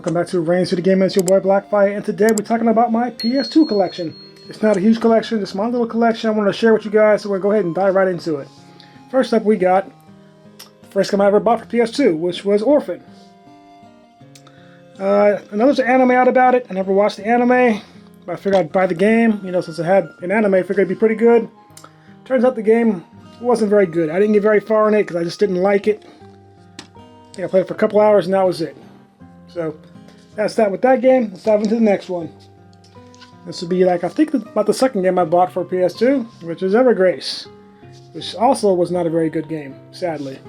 Welcome back to Raincitygaming. It's your boy Blackfire, and today we're talking about my PS2 collection. It's not a huge collection, it's my little collection I want to share with you guys, so we're going to go ahead and dive right into it. First up, we got the first game I ever bought for PS2, which was Orphan. I know there's an anime out about it. I never watched the anime, but I figured I'd buy the game. You know, since it had an anime, I figured it'd be pretty good. Turns out the game wasn't very good. I didn't get very far in it because I just didn't like it. I think I played it for a couple hours and that was it. So that's that with that game. Let's dive into the next one. This would be like, I think about the second game I bought for PS2, which is Evergrace, which also was not a very good game, sadly.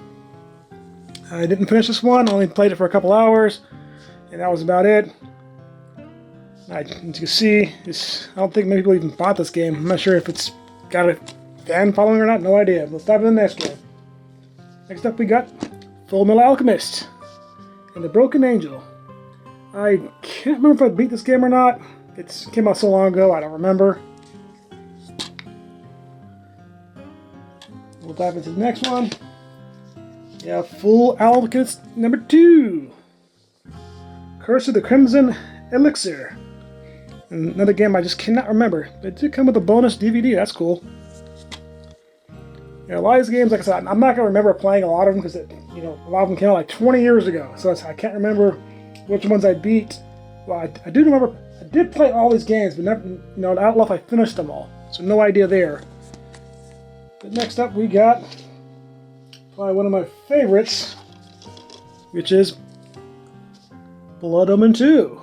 I didn't finish this one, only played it for a couple hours, and that was about it. As you can see, I don't think many people even bought this game. I'm not sure if it's got a fan following or not, no idea. Let's dive into the next game. Next up we got Fullmetal Alchemist and the Broken Angel. I can't remember if I beat this game or not. It came out so long ago, I don't remember. We'll dive into the next one. Yeah, Full Alchemist number 2. Curse of the Crimson Elixir. Another game I just cannot remember. It did come with a bonus DVD, that's cool. Yeah, a lot of these games, like I said, I'm not going to remember playing a lot of them because, a lot of them came out like 20 years ago. So I can't remember which ones I beat. Well, I do remember, I did play all these games, but never, I don't know if I finished them all. So no idea there. But next up we got probably one of my favorites, which is Blood Omen 2.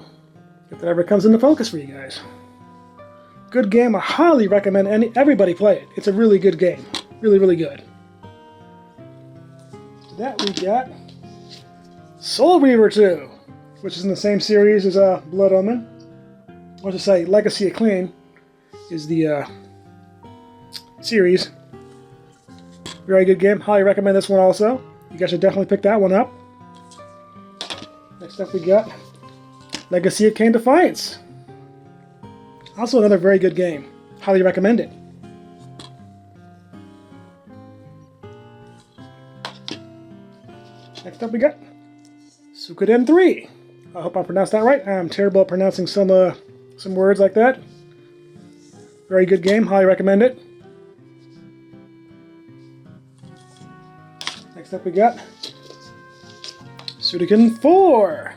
If that ever comes into focus for you guys. Good game, I highly recommend everybody play it. It's a really good game. Really, really good. To that we got Soul Reaver 2, which is in the same series as Blood Omen. I want to say Legacy of Clean is the series. Very good game. Highly recommend this one also. You guys should definitely pick that one up. Next up we got Legacy of Kain Defiance. Also another very good game. Highly recommend it. Next up we got Suikoden 3. I hope I pronounced that right. I'm terrible at pronouncing some words like that. Very good game. Highly recommend it. Next up we got Suikoden 4.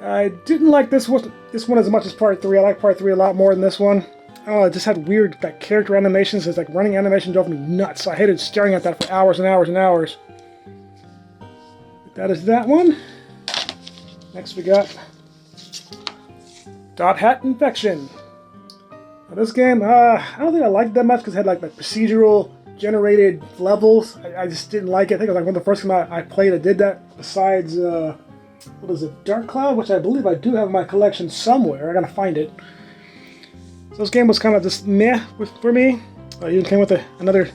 I didn't like this one as much as Part 3. I like Part 3 a lot more than this one. Oh, it just had weird character animations. It's like running animation drove me nuts. I hated staring at that for hours and hours and hours. That is that one. Next we got Dot Hat Infection. Now this game, I don't think I liked it that much because it had like the procedural generated levels. I just didn't like it. I think it was like one of the first games I played that did that. Besides, what is it? Dark Cloud, which I believe I do have in my collection somewhere. I gotta find it. So this game was kind of just meh for me. It even came with another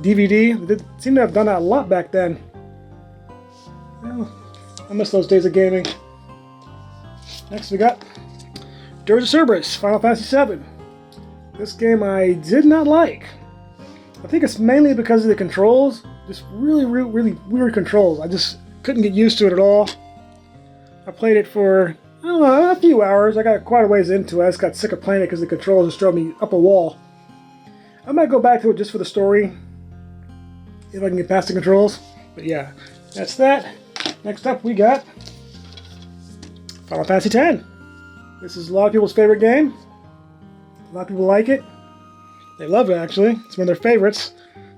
DVD. They seem to have done that a lot back then. Well, I miss those days of gaming. Next we got Dirge of Cerberus, Final Fantasy VII. This game I did not like. I think it's mainly because of the controls. Just really, really, really weird controls. I just couldn't get used to it at all. I played it for, I don't know, a few hours. I got quite a ways into it. I just got sick of playing it because the controls just drove me up a wall. I might go back to it just for the story, if I can get past the controls. But yeah, that's that. Next up we got Final Fantasy X. This is a lot of people's favorite game. A lot of people like it. They love it actually. It's one of their favorites.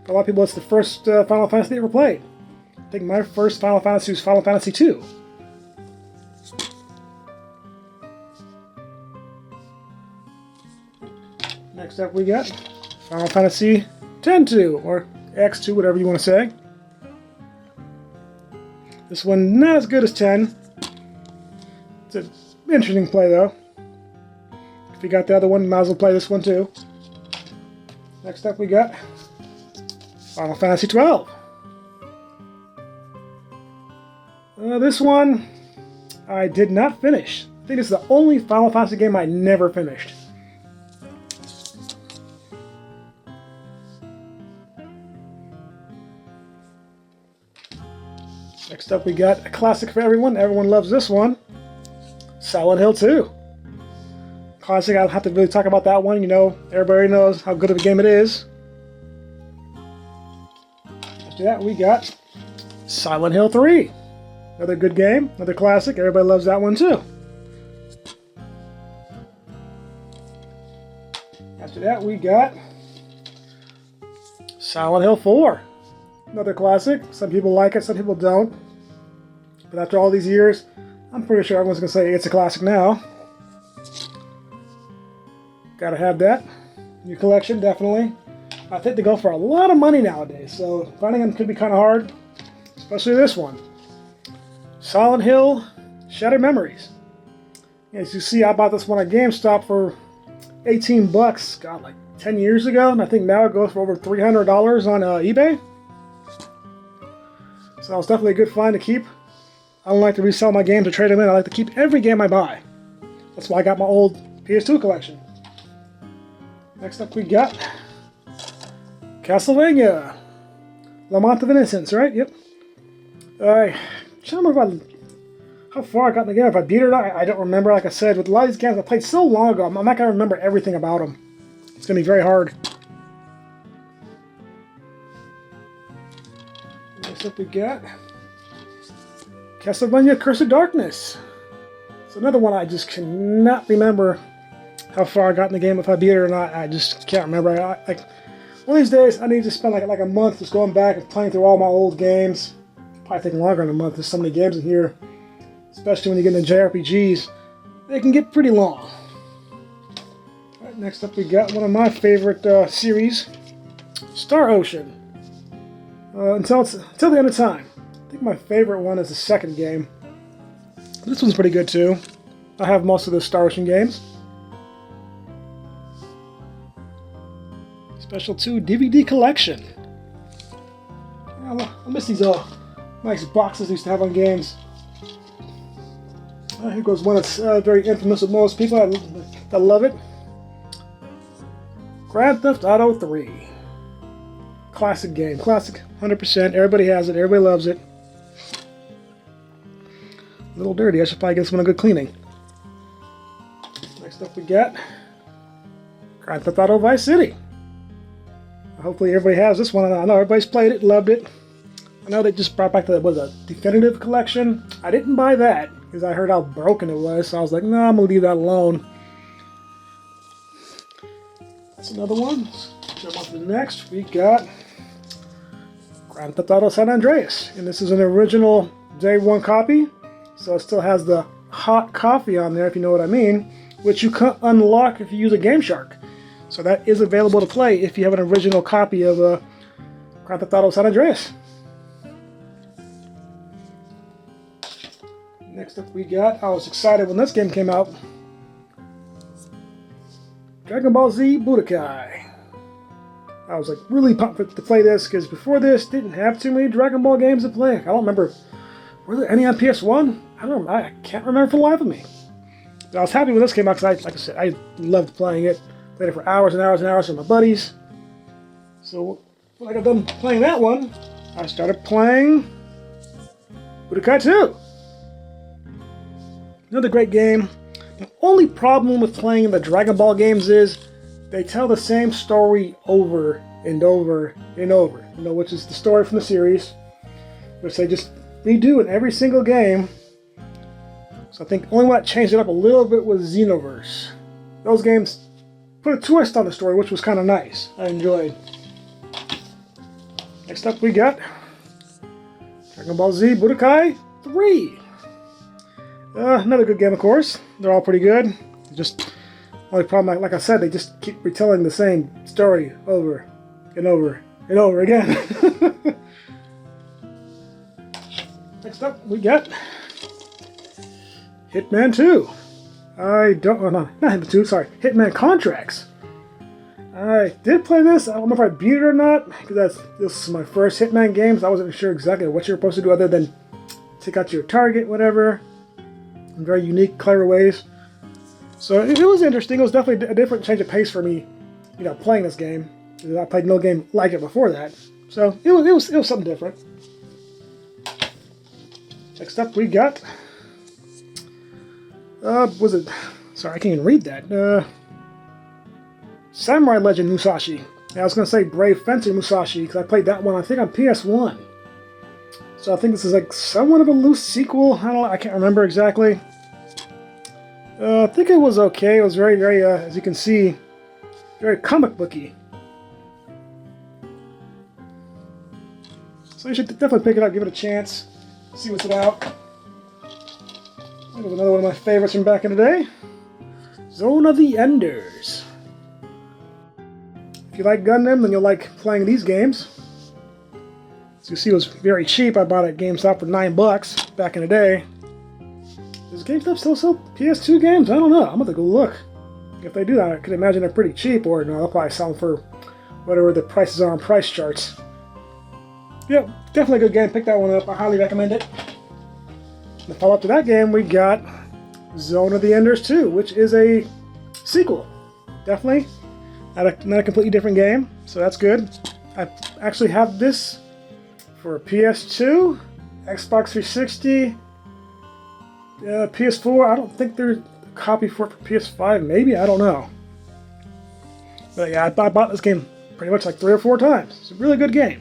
For a lot of people it's the first Final Fantasy they ever played. I think my first Final Fantasy was Final Fantasy II. Next up we got Final Fantasy X-2, or X2, whatever you want to say. This one not as good as 10. It's an interesting play though. If you got the other one, you might as well play this one too. Next up we got Final Fantasy 12. This one I did not finish. I think this is the only Final Fantasy game I never finished. Next up we got a classic for everyone. Everyone loves this one. Silent Hill 2. Classic, I don't have to really talk about that one. You know, everybody knows how good of a game it is. After that, we got Silent Hill 3. Another good game, another classic. Everybody loves that one too. After that, we got Silent Hill 4. Another classic. Some people like it, some people don't. But after all these years, I'm pretty sure everyone's going to say it's a classic now. Gotta have that. New collection, definitely. I think they go for a lot of money nowadays, so finding them could be kind of hard. Especially this one. Silent Hill Shattered Memories. As you see, I bought this one at GameStop for 18 bucks, God, like 10 years ago, and I think now it goes for over $300 on eBay. So that was definitely a good find to keep. I don't like to resell my games or trade them in. I like to keep every game I buy. That's why I got my old PS2 collection. Next up we got Castlevania. Lament of Innocence, right? Yep. I can't remember how far I got in the game. If I beat it or not, I don't remember. Like I said, with a lot of these games I played so long ago, I'm not going to remember everything about them. It's going to be very hard. Next up we got Castlevania Curse of Darkness. It's another one I just cannot remember how far I got in the game, if I beat it or not. I just can't remember. Like one of these days, I need to spend like a month just going back and playing through all my old games. Probably taking longer than a month. There's so many games in here, especially when you get into JRPGs. They can get pretty long. All right, next up, we got one of my favorite series, Star Ocean. Until the end of time. I think my favorite one is the second game. This one's pretty good too. I have most of the Star Ocean games. Special 2 DVD collection. I miss these nice boxes they used to have on games. Here goes one that's very infamous with most people. I love it. Grand Theft Auto 3. Classic game. Classic 100%. Everybody has it. Everybody loves it. A little dirty. I should probably give this one a good cleaning. Next up we got Grand Theft Auto Vice City. Hopefully everybody has this one. I know everybody's played it, loved it. I know they just brought back the definitive collection. I didn't buy that because I heard how broken it was, so I was like, no, I'm gonna leave that alone. That's another one. Let's jump on to the next. We got Grand Theft Auto San Andreas, and this is an original day one copy, so it still has the hot coffee on there, if you know what I mean, which you can't unlock if you use a Game Shark. So that is available to play if you have an original copy of Grand Theft Auto San Andreas. Next up we got, I was excited when this game came out, Dragon Ball Z Budokai. I was like really pumped to play this because before this didn't have too many Dragon Ball games to play. I don't remember, were there any on PS1? I can't remember for the life of me. But I was happy when this came out because like I said, I loved playing it. Played it for hours and hours and hours with my buddies. So when I got done playing that one, I started playing Budokai 2. Another great game. The only problem with playing the Dragon Ball games is they tell the same story over and over and over. You know, which is the story from the series, which they just redo in every single game. So I think the only one that changed it up a little bit was Xenoverse. Those games put a twist on the story, which was kind of nice. I enjoyed. Next up we got Dragon Ball Z Budokai 3. Another good game, of course. They're all pretty good. Just only problem, like I said, they just keep retelling the same story over and over and over again. Next up we got Hitman 2. Not Hitman 2, sorry. Hitman Contracts. I did play this. I don't know if I beat it or not, because this is my first Hitman game, so I wasn't sure exactly what you're supposed to do other than take out your target, whatever, in very unique, clever ways. So it was interesting. It was definitely a different change of pace for me, you know, playing this game. I played no game like it before that, so it was something different. Next up, we got Was it? Sorry, I can't even read that. Samurai Legend Musashi. Yeah, I was gonna say Brave Fencer Musashi because I played that one, I think, on PS1. So I think this is like somewhat of a loose sequel. I can't remember exactly. I think it was okay. It was very, very, as you can see, very comic booky. So you should definitely pick it up, give it a chance, see what's about. There's another one of my favorites from back in the day. Zone of the Enders. If you like Gundam, then you'll like playing these games. As you see, it was very cheap. I bought it at GameStop for $9 back in the day. Does GameStop still sell PS2 games? I don't know. I'm going to go look. If they do, I could imagine they're pretty cheap, or no, they'll probably sell them for whatever the prices are on price charts. Yep, definitely a good game. Pick that one up. I highly recommend it. The follow-up to that game, we got Zone of the Enders 2, which is a sequel. Definitely. Not a completely different game, so that's good. I actually have this for PS2, Xbox 360, PS4. I don't think there's a copy for it for PS5, maybe? I don't know. But yeah, I bought this game pretty much like 3 or 4 times. It's a really good game.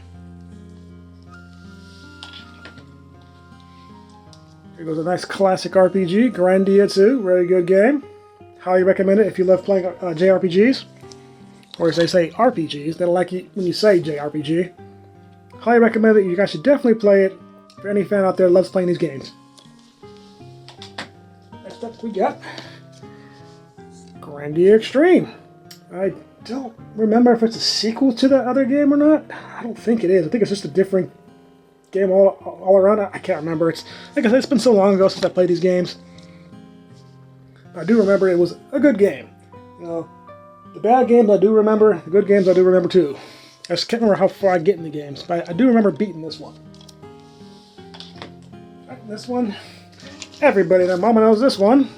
Here goes a nice classic RPG, Grandia 2, very good game. Highly recommend it if you love playing JRPGs. Or as they say, RPGs. They don't like it when you say JRPG. Highly recommend it. You guys should definitely play it for any fan out there that loves playing these games. Next up we got Grandia Extreme. I don't remember if it's a sequel to the other game or not. I don't think it is. I think it's just a different game all around. I can't remember. It's like I said, it's been so long ago since I played these games. But I do remember it was a good game. You know, the bad games I do remember. The good games I do remember too. I just can't remember how far I get in the games, but I do remember beating this one. Right, this one, everybody and their mama knows this one.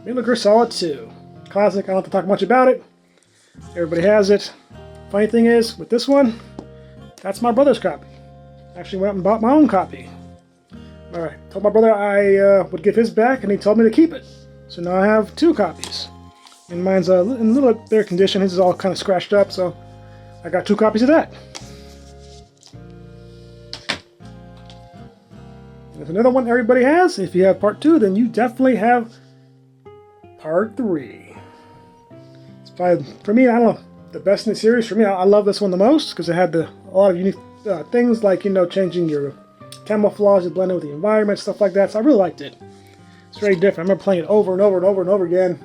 Metal Gear Solid 2. Classic. I don't have to talk much about it. Everybody has it. Funny thing is, with this one, that's my brother's copy. Actually went out and bought my own copy. Alright, told my brother I would give his back, and he told me to keep it. So now I have 2 copies. And mine's in a little better condition. His is all kind of scratched up, so I got 2 copies of that. There's another one everybody has. If you have part 2, then you definitely have part 3. It's probably, for me, I don't know, the best in the series. For me, I love this one the most because it had a lot of unique things like, you know, changing your camouflage to blend in with the environment, stuff like that. So I really liked it. It's very different. I remember playing it over and over and over and over again.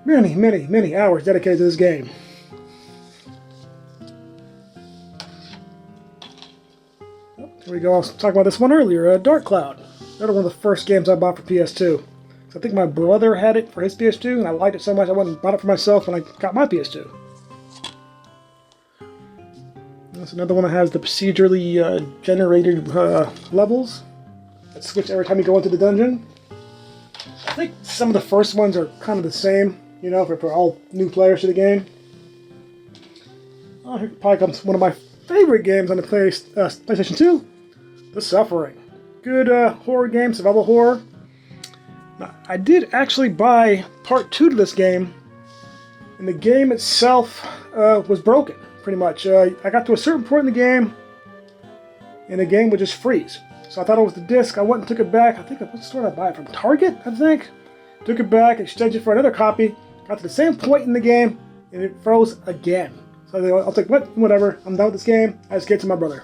Many, many, many hours dedicated to this game. Oh, here we go. I was talking about this one earlier. Dark Cloud. Another one of the first games I bought for PS2. So I think my brother had it for his PS2, and I liked it so much I went and bought it for myself when I got my PS2. That's another one that has the procedurally generated levels that switch every time you go into the dungeon. I think some of the first ones are kind of the same, you know, for all new players to the game. Oh, here probably comes one of my favorite games on the PlayStation 2, The Suffering. Good horror game, survival horror. Now, I did actually buy part 2 to this game, and the game itself was broken. Pretty much. I got to a certain point in the game, and the game would just freeze. So I thought it was the disc. I went and took it back. I think, what store did I buy it from? Target, I think? Took it back, exchanged it for another copy. Got to the same point in the game, and it froze again. So I was like, whatever, I'm done with this game. I just gave it to my brother.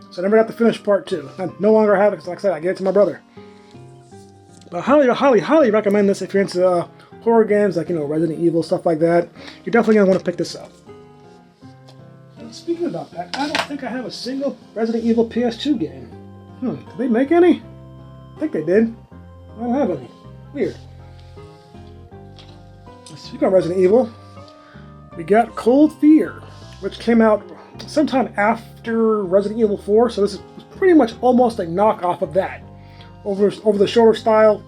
So I never got to finish part 2. I no longer have it, because like I said, I gave it to my brother. But I highly, highly, highly recommend this if you're into horror games, like, you know, Resident Evil, stuff like that. You're definitely going to want to pick this up. Speaking about that, I don't think I have a single Resident Evil PS2 game. Did they make any? I think they did. I don't have any. Weird. Speaking of Resident Evil, we got Cold Fear, which came out sometime after Resident Evil 4, so this is pretty much almost a knockoff of that. Over the shoulder style,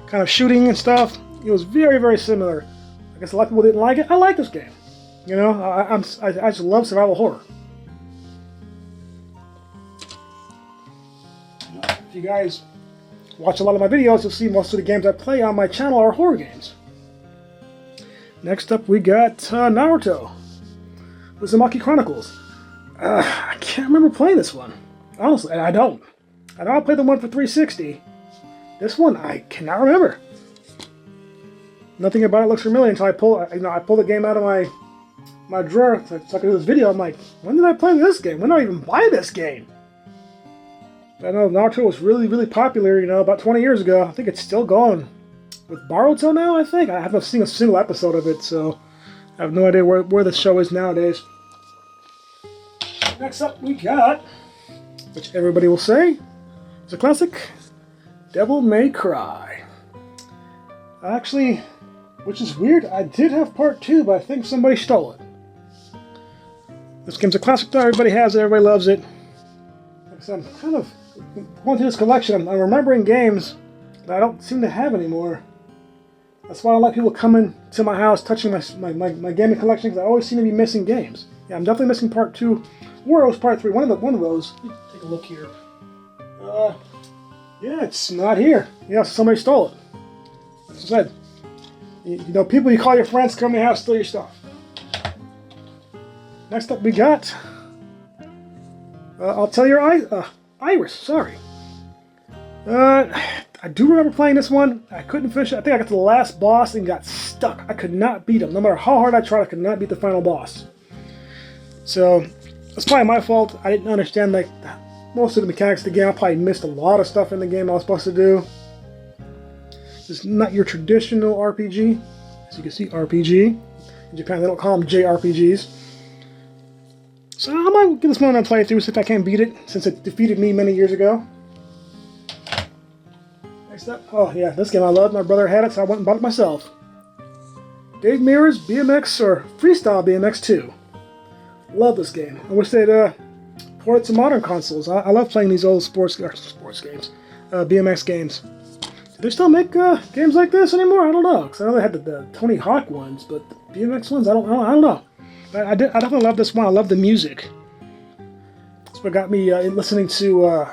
kind of shooting and stuff. It was very, very similar. I guess a lot of people didn't like it. I like this game. You know, I just love survival horror. If you guys watch a lot of my videos, you'll see most of the games I play on my channel are horror games. Next up, we got Naruto, Uzumaki Chronicles. I can't remember playing this one. Honestly, I don't. I know I played the one for 360. This one, I cannot remember. Nothing about it looks familiar until I pull the game out of my drawer so I can do this video. I'm like, when did I play this game? When did I even buy this game? I know Naruto was really, really popular, about 20 years ago. I think it's still going with Boruto now, I think. I haven't seen a single episode of it, so I have no idea where the show is nowadays. Next up, we got, which everybody will say is a classic, Devil May Cry. Actually, which is weird, I did have part 2, but I think somebody stole it. This game's a classic though, everybody has it, everybody loves it. Like I said, I'm kind of going through this collection, I'm remembering games that I don't seem to have anymore. That's why I like people coming to my house, touching my gaming collection, because I always seem to be missing games. Yeah, I'm definitely missing part 2, or it was part 3, one of those. Let me take a look here. Yeah, it's not here. Yeah, somebody stole it. As I said, people you call your friends come to your house, steal your stuff. Next up we got, I'll tell your Iris, sorry. I do remember playing this one. I couldn't finish it. I think I got to the last boss and got stuck. I could not beat him. No matter how hard I tried, I could not beat the final boss. So, it's probably my fault. I didn't understand most of the mechanics of the game. I probably missed a lot of stuff in the game I was supposed to do. This is not your traditional RPG. As you can see, RPG. In Japan, they don't call them JRPGs. So I might give this one a playthrough, see if I can beat it, since it defeated me many years ago. Next up, oh yeah, this game I love. My brother had it, so I went and bought it myself. Dave Mirra's BMX, or Freestyle BMX 2. Love this game. I wish they'd port it to modern consoles. I love playing these old sports games, BMX games. Do they still make games like this anymore? I don't know. Because I know they had the Tony Hawk ones, but the BMX ones, I don't know. But I definitely love this one. I love the music. That's what got me listening to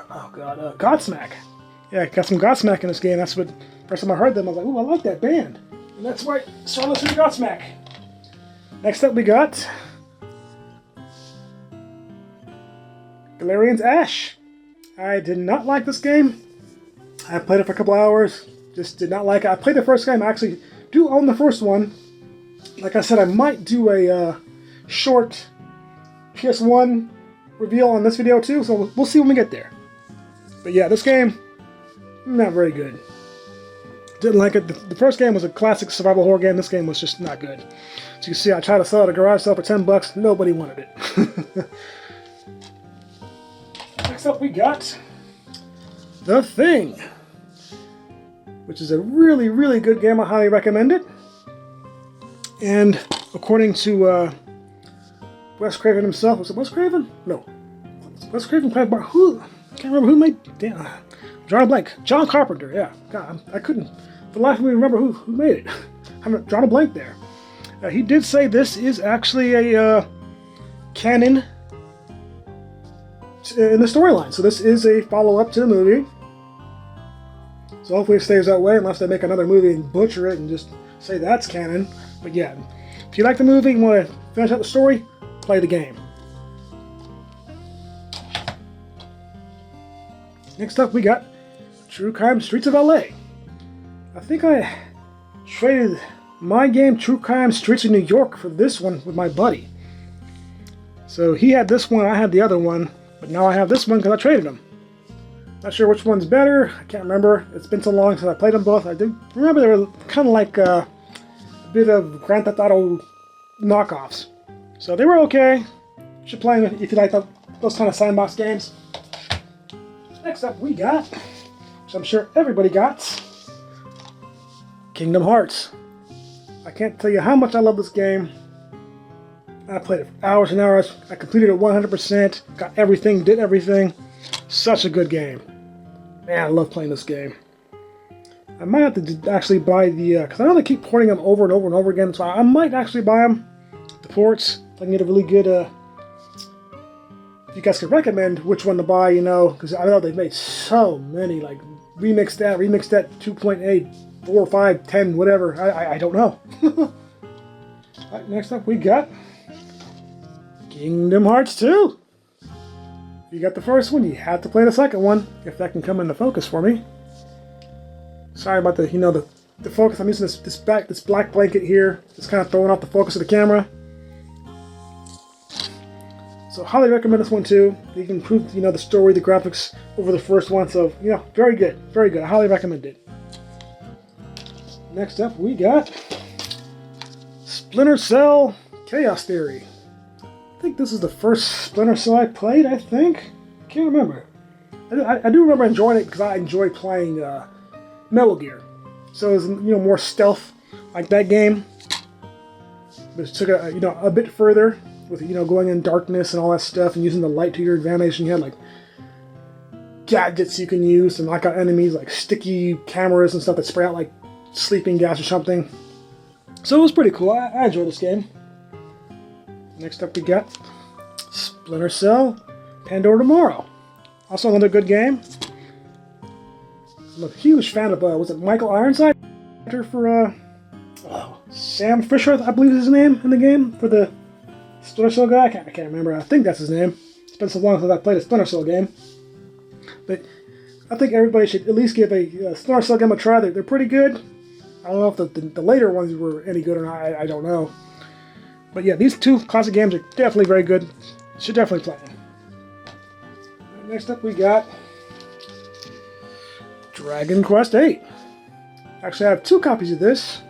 Godsmack. Yeah, I got some Godsmack in this game. That's what first time I heard them, I was like, ooh, I like that band. And that's why I started listening to Godsmack. Next up, we got Galarian's Ash. I did not like this game. I played it for a couple hours. Just did not like it. I played the first game. I actually do own the first one. Like I said, I might do a short PS1 reveal on this video too, so we'll see when we get there. But yeah, this game, not very good. Didn't like it. The first game was a classic survival horror game. This game was just not good. So you can see I tried to sell it at a garage sale for $10. Nobody wanted it. Next up we got The Thing, which is a really, really good game. I highly recommend it. And according to Wes Craven himself, was it Wes Craven? No. Wes Craven played by who? I can't remember who made. Damn, drawing a blank. John Carpenter. Yeah. God, I couldn't for the life of me remember who made it. I'm drawing a blank there. He did say this is actually a canon in the storyline. So this is a follow-up to the movie. So hopefully it stays that way, unless they make another movie and butcher it and just say that's canon. But yeah, if you like the movie and want to finish out the story, play the game. Next up, we got True Crime Streets of LA. I think I traded my game True Crime Streets of New York for this one with my buddy. So he had this one, I had the other one, but now I have this one because I traded them. Not sure which one's better. I can't remember. It's been so long since I played them both. I do remember they were kind of like a bit of Grand Theft Auto knockoffs. So they were okay. You should play them if you like those kind of sandbox games. Next up we got, which I'm sure everybody got, Kingdom Hearts. I can't tell you how much I love this game. I played it for hours and hours. I completed it 100%. Got everything, did everything. Such a good game. Man, I love playing this game. I might have to actually buy the, because I know they keep porting them over and over and over again, so I might actually buy them, the ports, if I can get a really good you guys could recommend which one to buy, you know, because I know they've made so many, like remix that 2.8, 4, 5, 10, whatever. I don't know. Alright, next up we got Kingdom Hearts 2. If you got the first one, you have to play the second one, if that can come into focus for me. Sorry about the, you know, the focus. I'm using this black blanket here. It's kind of throwing off the focus of the camera. So highly recommend this one too. You can improve, you know, the story, the graphics over the first one. So, you know, very good, very good. I highly recommend it. Next up, we got Splinter Cell Chaos Theory. I think this is the first Splinter Cell I played, I think. I can't remember. I do remember enjoying it because I enjoyed playing Metal Gear. So it was, you know, more stealth like that game. But it took it, you know, a bit further with, you know, going in darkness and all that stuff and using the light to your advantage. And you had like gadgets you can use to knock out enemies, like sticky cameras and stuff that spray out like sleeping gas or something. So it was pretty cool. I enjoyed this game. Next up we got Splinter Cell Pandora Tomorrow. Also another good game. I'm a huge fan of, was it Michael Ironside? Actor for, Sam Fisher, I believe is his name in the game, for the Splinter Cell guy. I can't remember. I think that's his name. It's been so long since I played a Splinter Cell game. But I think everybody should at least give a Splinter Cell game a try. They're pretty good. I don't know if the later ones were any good or not. I don't know. But yeah, these two classic games are definitely very good. You should definitely play them. Next up we got Dragon Quest VIII. Actually, I have two copies of this.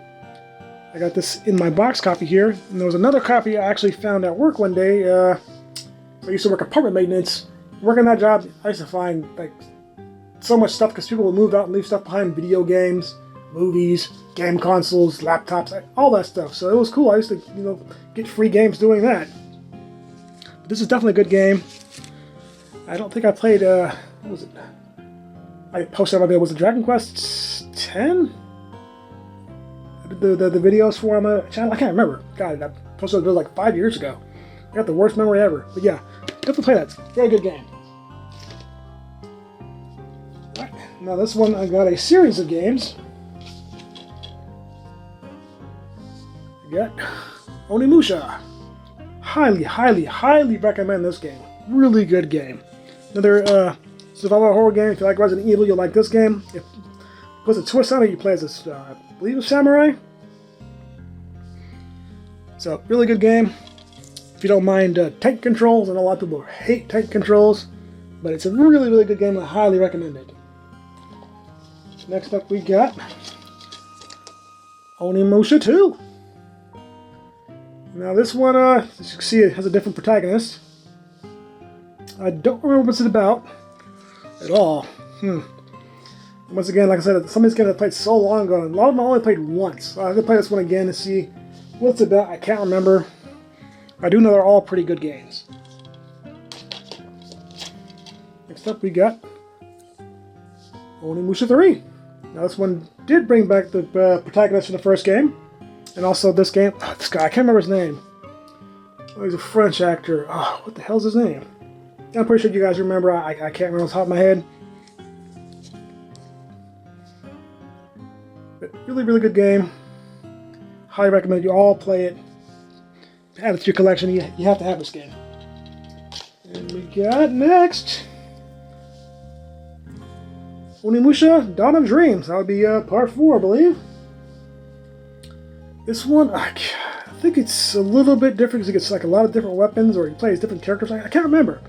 I got this in my box copy here, and there was another copy I actually found at work one day. I used to work apartment maintenance. Working that job, I used to find like so much stuff because people would move out and leave stuff behind: video games, movies, game consoles, laptops, all that stuff. So it was cool. I used to, you know, get free games doing that. But this is definitely a good game. I don't think I played. What was it? I posted on my, was it Dragon Quest 10? I did the videos for on my channel. I can't remember. God, I posted those like 5 years ago. I got the worst memory ever. But yeah, definitely play that. It's a very good game. Right. Now this one, I got a series of games. I got Onimusha. Highly recommend this game. Really good game. Another survival horror game. If you like Resident Evil, you'll like this game. If it puts a twist on it, you play as this, I believe, a samurai. So, really good game. If you don't mind tank controls, I know a lot of people hate tank controls, but it's a really good game. I highly recommend it. Next up, we got Onimusha 2. Now, this one, as you can see, it has a different protagonist. I don't remember what it's about at all. Once again, like I said, some of these games I played so long ago, and a lot of them I only played once. So I have to play this one again to see what it's about. I can't remember. I do know they're all pretty good games. Next up, we got Onimusha 3. Now, this one did bring back the protagonist from the first game, and also this game. This guy, I can't remember his name. Oh, he's a French actor. Oh, what the hell's his name? I'm pretty sure you guys remember. I can't remember off the top of my head. But really good game. Highly recommend you all play it. Add it to your collection. You have to have this game. And we got next Onimusha Dawn of Dreams. That would be part 4, I believe. This one, I think it's a little bit different because it gets like a lot of different weapons, or he plays different characters. I can't remember.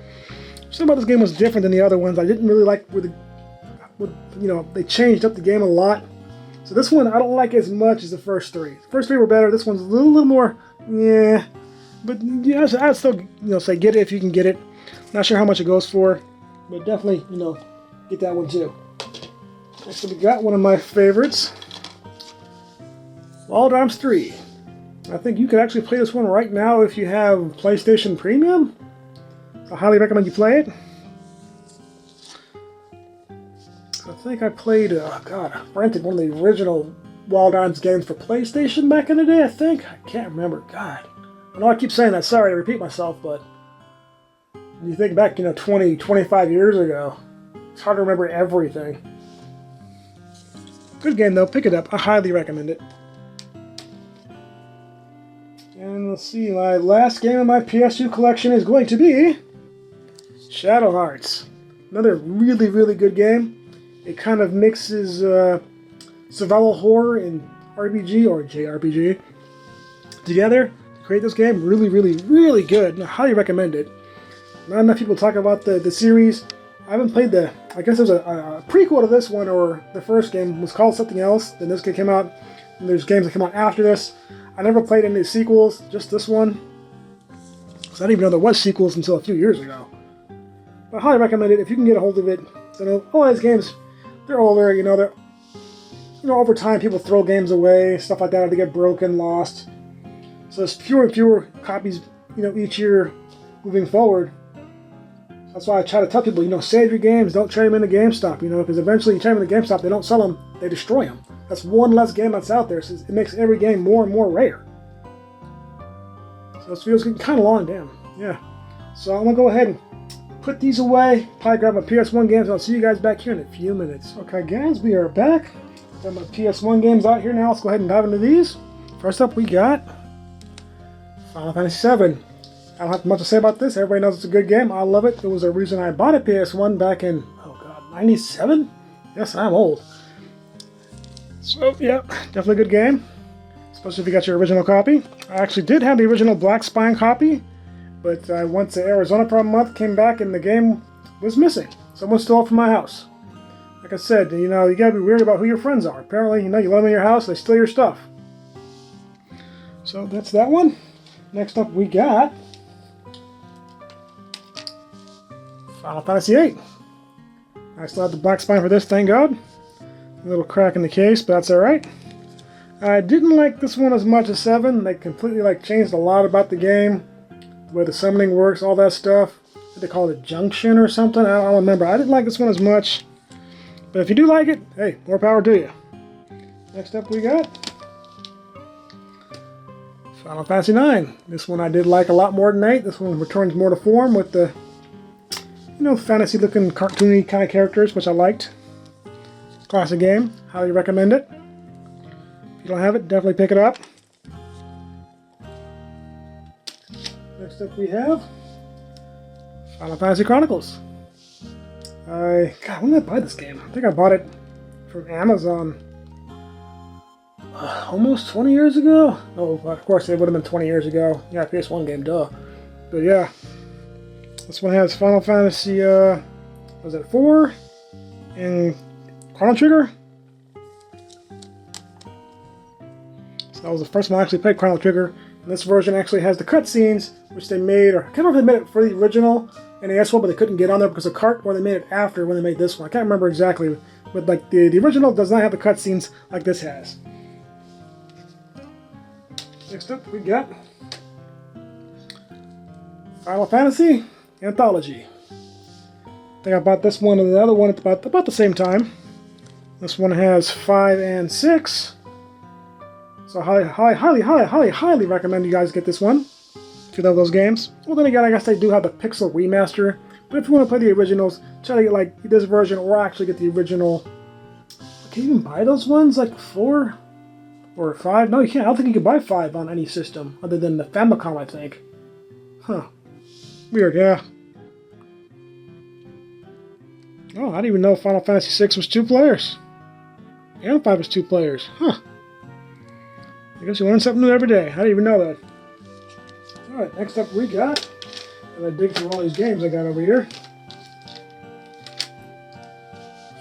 Something about this game was different than the other ones. I didn't really like where they changed up the game a lot. So this one I don't like as much as the first 3. The first 3 were better. This one's a little more, yeah. But yeah, I'd still, say get it if you can get it. Not sure how much it goes for, but definitely, get that one too. Next we got one of my favorites, Wild Arms 3. I think you could actually play this one right now if you have PlayStation Premium. I highly recommend you play it. I think I played, I rented one of the original Wild Arms games for PlayStation back in the day, I think. I can't remember. God. I know I keep saying that. Sorry to repeat myself, but You think back, 20, 25 years ago. It's hard to remember everything. Good game though, pick it up. I highly recommend it. And let's see, my last game in my PS2 collection is going to be Shadow Hearts. Another really, really good game. It kind of mixes survival horror and RPG or JRPG together to create this game. Really, really, really good. And I highly recommend it. Not enough people talk about the series. I haven't played I guess there's a prequel to this one, or the first game was called something else. Then this game came out, and there's games that came out after this. I never played any sequels, just this one. So I didn't even know there was sequels until a few years ago. But I highly recommend it if you can get a hold of it. So all these games, they're older, they're over time people throw games away, stuff like that, or they get broken, lost. So there's fewer and fewer copies, each year moving forward. That's why I try to tell people, save your games, don't trade them into GameStop, because eventually you trade them into GameStop, they don't sell them, they destroy them. That's one less game that's out there, so it makes every game more and more rare. So this video's getting kind of long, damn. Yeah. So I'm going to go ahead and put these away, probably grab my PS1 games, and I'll see you guys back here in a few minutes. Okay guys, we are back. Got my PS1 games out here now, let's go ahead and dive into these. First up we got Final Fantasy VII. I don't have much to say about this. Everybody knows it's a good game. I love it. It was a reason I bought a PS1 back in, 97? Yes, I'm old. So, yeah, definitely a good game. Especially if you got your original copy. I actually did have the original Black Spine copy, but I went to Arizona for a month, came back, and the game was missing. Someone stole it from my house. Like I said, you gotta be weird about who your friends are. Apparently, you let them in your house, they steal your stuff. So, that's that one. Next up, we got Final Fantasy VIII. I still have the Black Spine for this, thank God. A little crack in the case, but that's alright. I didn't like this one as much as 7. They completely changed a lot about the game. The way the summoning works, all that stuff. What they call it, a junction or something? I don't remember. I didn't like this one as much. But if you do like it, hey, more power to you. Next up we got Final Fantasy IX. This one I did like a lot more than 8. This one returns more to form with the fantasy-looking, cartoony kind of characters, which I liked. Classic game. Highly recommend it. If you don't have it, definitely pick it up. Next up we have Final Fantasy Chronicles. God, when did I buy this game? I think I bought it from Amazon almost 20 years ago. Oh, of course, it would have been 20 years ago. Yeah, PS1 game, duh. But yeah. This one has Final Fantasy, was it 4? And Chrono Trigger? So that was the first one I actually played, Chrono Trigger. And this version actually has the cutscenes, which they made, or I can't remember if they made it for the original NES one, but they couldn't get on there because of cart, or they made it after when they made this one. I can't remember exactly, but the original does not have the cutscenes like this has. Next up, we got Final Fantasy Anthology. I think I bought this one and the other one at about the same time. This one has 5 and 6. So highly recommend you guys get this one if you love those games. Well, then again, I guess they do have the Pixel Remaster. But if you want to play the originals, try to get this version or actually get the original. Can you even buy those ones? 4 or 5? No, you can't. I don't think you can buy 5 on any system other than the Famicom, I think. Huh. Weird, yeah. Oh, I didn't even know Final Fantasy VI was 2 players. And 5 was 2 players. Huh. I guess you learn something new every day. I didn't even know that. Alright, next up we got, and I dig through all these games I got over here,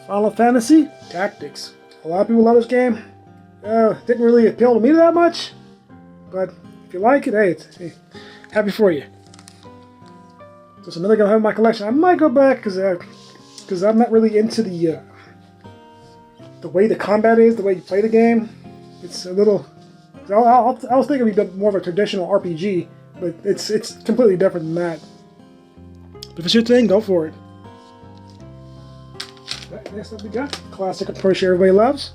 Final Fantasy Tactics. A lot of people love this game. Didn't really appeal to me that much, but if you like it, hey, happy for you. So it's another game I have in my collection. I might go back because I'm not really into the way the combat is, the way you play the game. It's a little. I was thinking it'd be more of a traditional RPG, but it's completely different than that. But if it's your thing, go for it. Next up we got classic, I'm pretty sure everybody loves,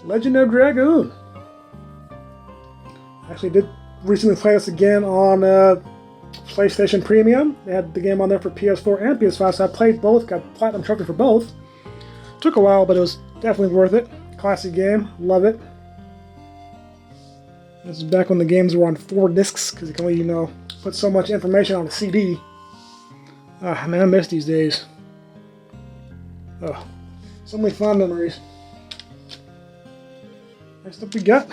Legend of Dragoon. I actually did recently play this again on PlayStation Premium. They had the game on there for PS4 and PS5, so I played both, got Platinum Trophy for both. Took a while, but it was definitely worth it. Classic game, love it. This is back when the games were on 4 discs, because you can only, put so much information on a CD. Ah, man, I miss these days. Oh, so many fond memories. Next up we got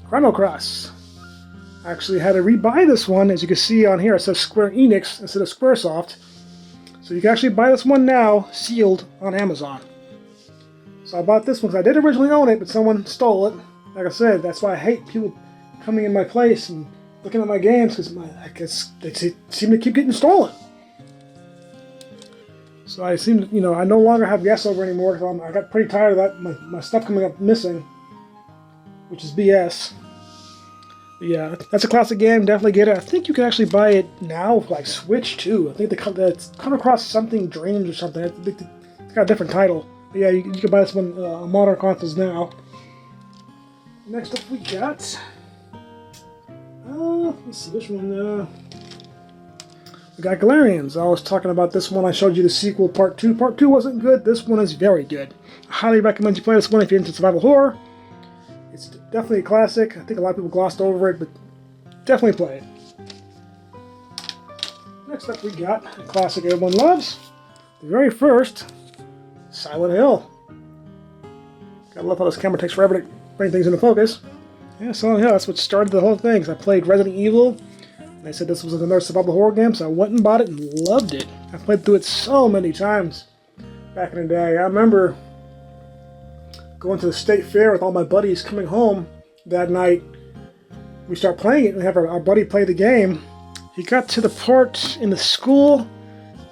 Chrono Cross. I actually had to rebuy this one. As you can see on here, it says Square Enix instead of Squaresoft. So you can actually buy this one now, sealed, on Amazon. So I bought this one because I did originally own it, but someone stole it. Like I said, that's why I hate people coming in my place and looking at my games, because they seem to keep getting stolen. So I seem to, I no longer have guests over anymore, because I got pretty tired of that, my stuff coming up missing, which is BS. But yeah, that's a classic game, definitely get it. I think you can actually buy it now, like Switch too. I think it's come across something Dreams or something. It's got a different title. But yeah, you can buy this one on modern consoles now. Next up we got, let's see, which one, we got Galarians. I was talking about this one, I showed you the sequel, Part 2. Part 2 wasn't good, this one is very good. I highly recommend you play this one if you're into survival horror. It's definitely a classic. I think a lot of people glossed over it, but definitely play it. Next up we got a classic everyone loves, the very first, Silent Hill. Gotta love how this camera takes forever to bring things into focus. Yeah, Silent Hill, that's what started the whole thing. I played Resident Evil, and they said this was another survival horror game, so I went and bought it and loved it. I played through it so many times back in the day. I remember going to the state fair with all my buddies, coming home that night. We start playing it and have our buddy play the game. He got to the part in the school.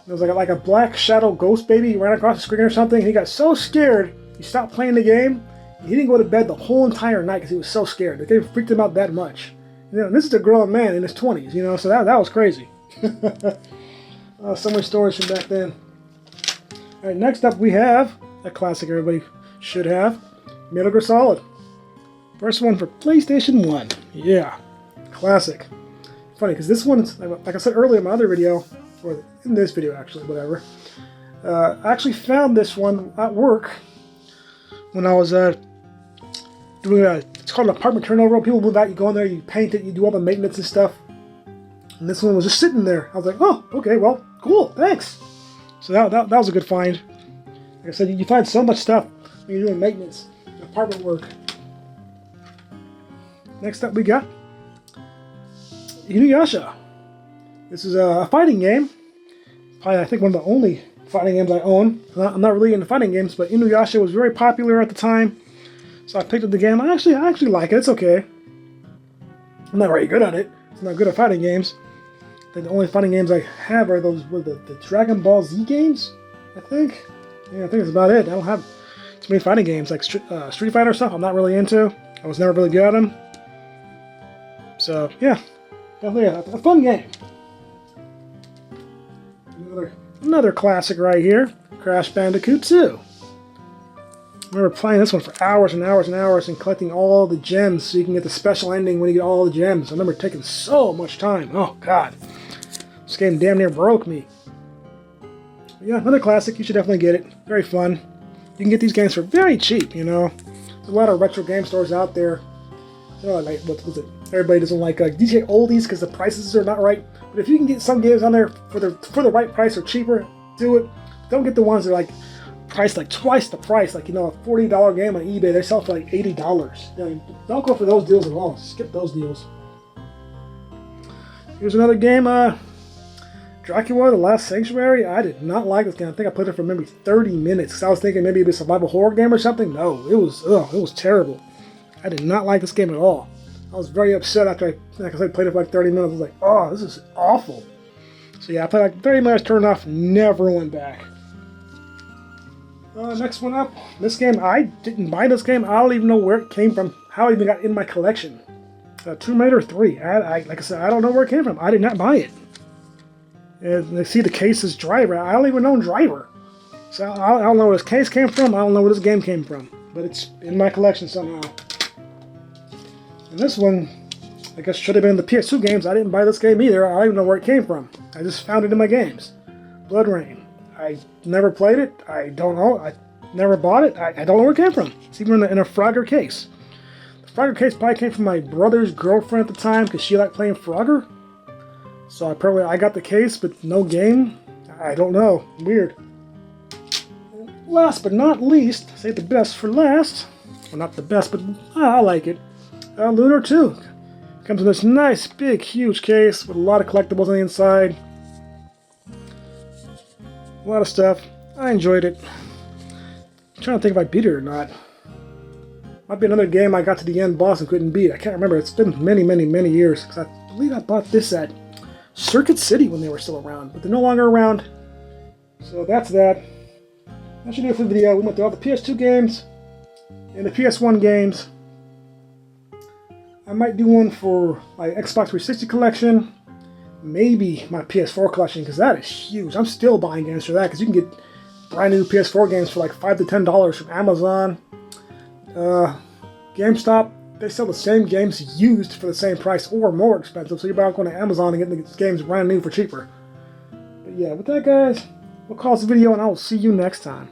There was like a black shadow ghost baby ran across the screen or something. He got so scared, he stopped playing the game. He didn't go to bed the whole entire night because he was so scared. The game freaked him out that much. This is a grown man in his 20s, so that was crazy. So many stories from back then. All right, next up we have a classic everybody should have, Metal Gear Solid. First one for PlayStation 1. Yeah, classic. Funny, because this one's, like I said earlier in my other video, or in this video actually, whatever. I actually found this one at work when I was doing it's called an apartment turnover. People move out, you go in there, you paint it, you do all the maintenance and stuff. And this one was just sitting there. I was like, oh, okay, well, cool, thanks. So that was a good find. Like I said, you find so much stuff when you're doing maintenance, apartment work. Next up we got Inuyasha. This is a fighting game. Probably, I think, one of the only fighting games I own. I'm not really into fighting games, but Inuyasha was very popular at the time. So I picked up the game. I actually like it. It's okay. I'm not very good at it. I'm not good at fighting games. I think the only fighting games I have are those the Dragon Ball Z games, I think. Yeah, I think that's about it. I don't have too many fighting games like Street Fighter stuff. I'm not really into. I was never really good at them. So yeah, definitely a fun game. Another classic right here, Crash Bandicoot 2. I remember playing this one for hours and hours and hours and collecting all the gems so you can get the special ending when you get all the gems. I remember taking so much time. Oh god, this game damn near broke me. But yeah, another classic. You should definitely get it. Very fun. You can get these games for very cheap. There's a lot of retro game stores out there. Like what was it? Everybody doesn't like DJ oldies because the prices are not right. But if you can get some games on there for the right price or cheaper, do it. Don't get the ones that are like priced like twice the price. Like a $40 game on eBay, they sell for like $80. Don't go for those deals at all. Skip those deals. Here's another game, Dracula: The Last Sanctuary. I did not like this game. I think I played it for maybe 30 minutes. 'Cause I was thinking maybe it'd be a survival horror game or something. No, it was terrible. I did not like this game at all. I was very upset after I played it for like 30 minutes. I was like, oh, this is awful. So yeah, I played like 30 minutes, turned off, never went back. Next one up. This game, I didn't buy this game. I don't even know where it came from, how it even got in my collection. Tomb Raider 3. Like I said, I don't know where it came from. I did not buy it. And they see the case is Driver. I don't even know Driver. So I don't know where this case came from. I don't know where this game came from. But it's in my collection somehow. And this one, I guess should have been the PS2 games. I didn't buy this game either. I don't even know where it came from. I just found it in my games. Blood Rain. I never played it. I don't know. I never bought it. I don't know where it came from. It's even in a Frogger case. The Frogger case probably came from my brother's girlfriend at the time because she liked playing Frogger. So I got the case, but no game. I don't know. Weird. Last but not least, save the best for last. Well, not the best, but I like it. Lunar 2. Comes in this nice, big, huge case with a lot of collectibles on the inside. A lot of stuff. I enjoyed it. I'm trying to think if I beat it or not. Might be another game I got to the end boss and couldn't beat. I can't remember. It's been many, many, many years. Because I believe I bought this at Circuit City when they were still around. But they're no longer around. So that's that. That should do it for the video. We went through all the PS2 games and the PS1 games. I might do one for my Xbox 360 collection. Maybe my PS4 collection, because that is huge. I'm still buying games for that, because you can get brand new PS4 games for like $5 to $10 from Amazon. GameStop, they sell the same games used for the same price or more expensive, so you're about going to Amazon and getting the games brand new for cheaper. But yeah, with that, guys, we'll call this a video, and I will see you next time.